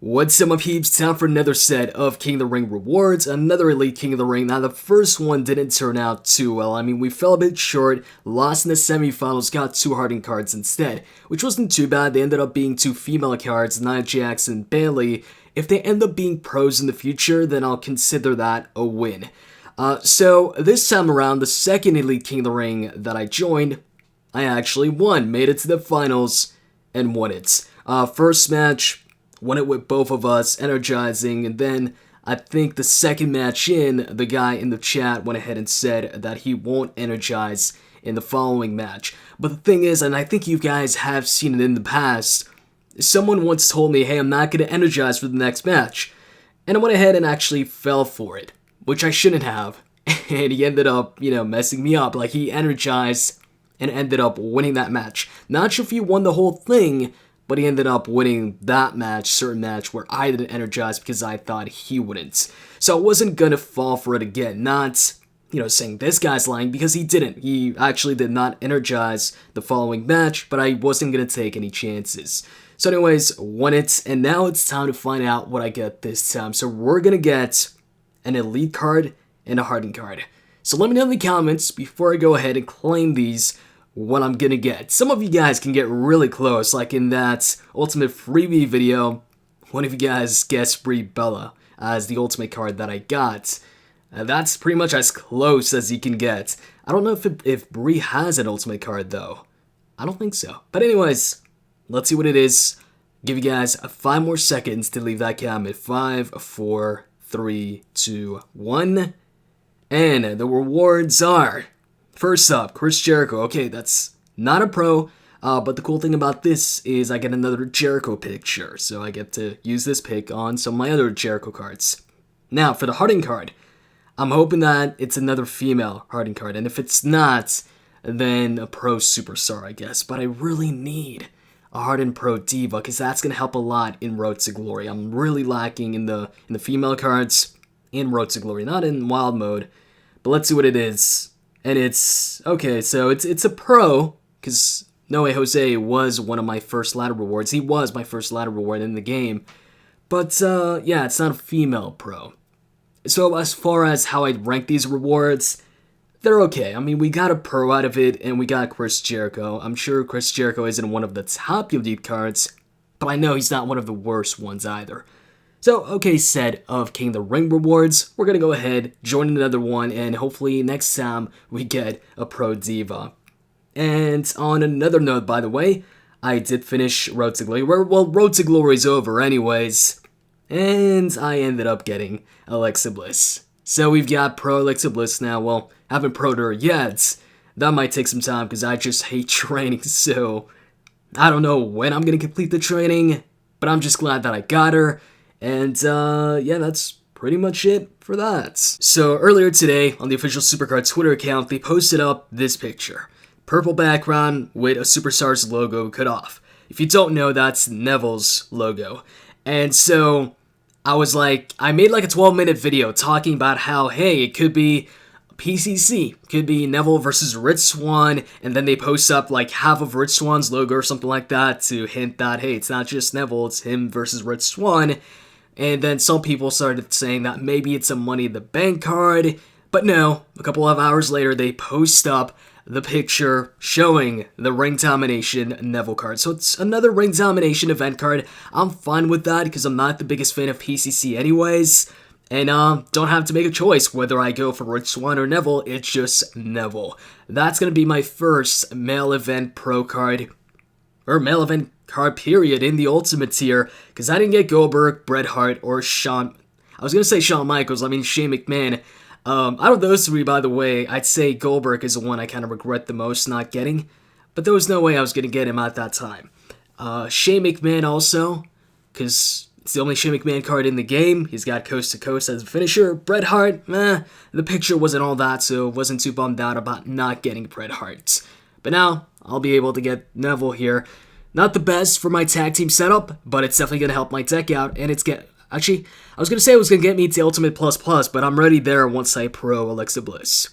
What's up, my peeps? Time for another set of King of the Ring rewards, another Elite King of the Ring. Now, the first one didn't turn out too well. I mean, we fell a bit short, lost in the semifinals, got two hardened cards instead, which wasn't too bad. They ended up being two female cards, Nia Jax and Bayley. If they end up being pros in the future, then I'll consider that a win. So this time around, the second Elite King of the Ring that I joined, I actually won, made it to the finals, and won it. First match, won it with both of us, energizing, and then I think the second match in, the guy in the chat went ahead and said that he won't energize in the following match. But the thing is, and I think you guys have seen it in the past, someone once told me, hey, I'm not going to energize for the next match. And I went ahead and actually fell for it, which I shouldn't have. And he ended up, messing me up. Like, he energized and ended up winning that match. Not sure if he won the whole thing, but he ended up winning that match, certain match, where I didn't energize because I thought he wouldn't. So I wasn't gonna fall for it again. Not, saying this guy's lying, because he didn't. He actually did not energize the following match, but I wasn't gonna take any chances. So anyways, won it, and now it's time to find out what I get this time. So we're gonna get an Elite card and a Hardened card. So let me know in the comments, before I go ahead and claim these, what I'm gonna get. Some of you guys can get really close, like in that Ultimate Freebie video, one of you guys guessed Brie Bella as the Ultimate card that I got. That's pretty much as close as you can get. I don't know if Brie has an Ultimate card though. I don't think so. But anyways, let's see what it is. Give you guys 5 more seconds to leave that comment. 5, 4, 3, 2, 1. And the rewards are... First up, Chris Jericho. Okay, that's not a pro, but the cool thing about this is I get another Jericho picture, so I get to use this pic on some of my other Jericho cards. Now, for the Hardened card, I'm hoping that it's another female Hardened card, and if it's not, then a pro superstar, I guess. But I really need a Hardened Pro Diva, because that's going to help a lot in Road to Glory. I'm really lacking in the female cards in Road to Glory, not in Wild Mode, but let's see what it is. And it's, okay, so it's a pro, because No Way Jose was one of my first ladder rewards. He was my first ladder reward in the game. But, yeah, it's not a female pro. So as far as how I'd rank these rewards, they're okay. I mean, we got a pro out of it, and we got Chris Jericho. I'm sure Chris Jericho isn't one of the top Elite cards, but I know he's not one of the worst ones either. So, okay, set of King of the Ring rewards. We're gonna go ahead, join another one, and hopefully next time we get a Pro Diva. And on another note, by the way, I did finish Road to Glory. Well, Road to Glory's over anyways. And I ended up getting Alexa Bliss. So we've got Pro Alexa Bliss now. Well, haven't pro'd her yet. That might take some time because I just hate training, so I don't know when I'm gonna complete the training, but I'm just glad that I got her. And, yeah, that's pretty much it for that. So, earlier today, on the official Supercard Twitter account, they posted up this picture. Purple background with a Superstars logo cut off. If you don't know, that's Neville's logo. And so, I was like, I made like a 12-minute video talking about how, hey, it could be PCC, could be Neville versus Rich Swann, and then they post up like half of Rich Swann's logo or something like that to hint that, hey, it's not just Neville, it's him versus Rich Swann. And then some people started saying that maybe it's a Money in the Bank card, but no, a couple of hours later they post up the picture showing the Ring Domination Neville card. So it's another Ring Domination event card. I'm fine with that because I'm not the biggest fan of PCC anyways, and don't have to make a choice whether I go for Rich Swann or Neville, it's just Neville. That's going to be my first male event pro card, or male event card period in the Ultimate tier, because I didn't get Goldberg, Bret Hart, or Shawn Michaels, I mean Shane McMahon. Out of those three, by the way, I'd say Goldberg is the one I kind of regret the most not getting, but there was no way I was going to get him at that time. Shane McMahon also, because it's the only Shane McMahon card in the game. He's got Coast to Coast as a finisher. Bret Hart, the picture wasn't all that, so wasn't too bummed out about not getting Bret Hart. But now, I'll be able to get Neville here. Not the best for my tag team setup, but it's definitely going to help my deck out, and actually, I was going to say it was going to get me to Ultimate Plus Plus, but I'm ready there once I pro Alexa Bliss.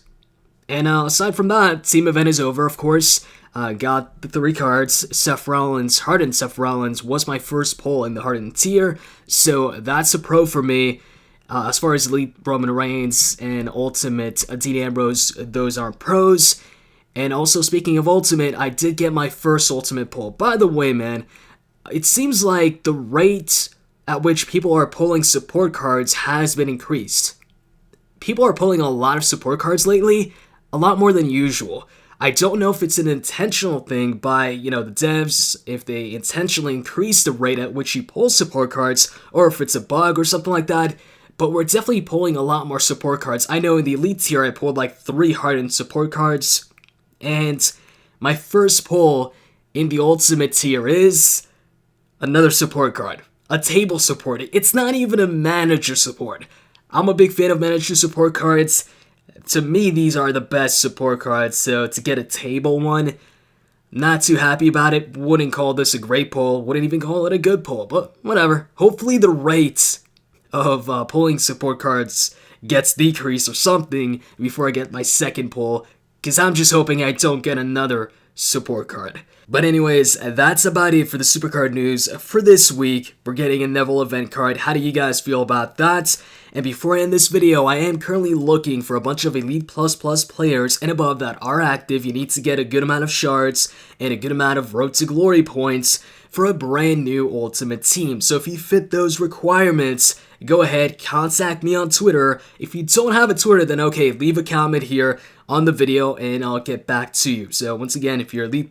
And aside from that, team event is over, of course. got the 3 cards. Seth Rollins, Hardened Seth Rollins was my first pull in the Hardened tier, so that's a pro for me. As far as Elite Roman Reigns and Ultimate Dean Ambrose, those aren't pros. And also, speaking of Ultimate, I did get my first Ultimate pull. By the way, man, it seems like the rate at which people are pulling support cards has been increased. People are pulling a lot of support cards lately, a lot more than usual. I don't know if it's an intentional thing by, the devs, if they intentionally increase the rate at which you pull support cards, or if it's a bug or something like that, but we're definitely pulling a lot more support cards. I know in the Elite tier I pulled like 3 Hardened support cards, and my first pull in the Ultimate tier is another support card. A table support. It's not even a manager support. I'm a big fan of manager support cards. To me, these are the best support cards, so to get a table one, not too happy about it. Wouldn't call this a great pull, wouldn't even call it a good pull, but whatever. Hopefully the rate of pulling support cards gets decreased or something before I get my second pull, because I'm just hoping I don't get another support card. But anyways, that's about it for the Supercard news for this week. We're getting a Neville event card. How do you guys feel about that? And before I end this video, I am currently looking for a bunch of Elite++ players and above that are active. You need to get a good amount of shards and a good amount of Road to Glory points for a brand new Ultimate team. So if you fit those requirements, go ahead, contact me on Twitter. If you don't have a Twitter, then okay, leave a comment here on the video and I'll get back to you. So once again, if you're Elite++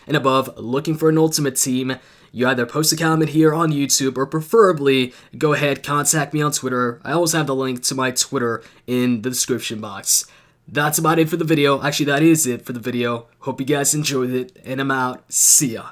and above looking for an Ultimate team, you either post a comment here on YouTube or preferably go ahead, contact me on Twitter. I always have the link to my Twitter in the description box. That's about it for the video. Actually, that is it for the video. Hope you guys enjoyed it, and I'm out. See ya.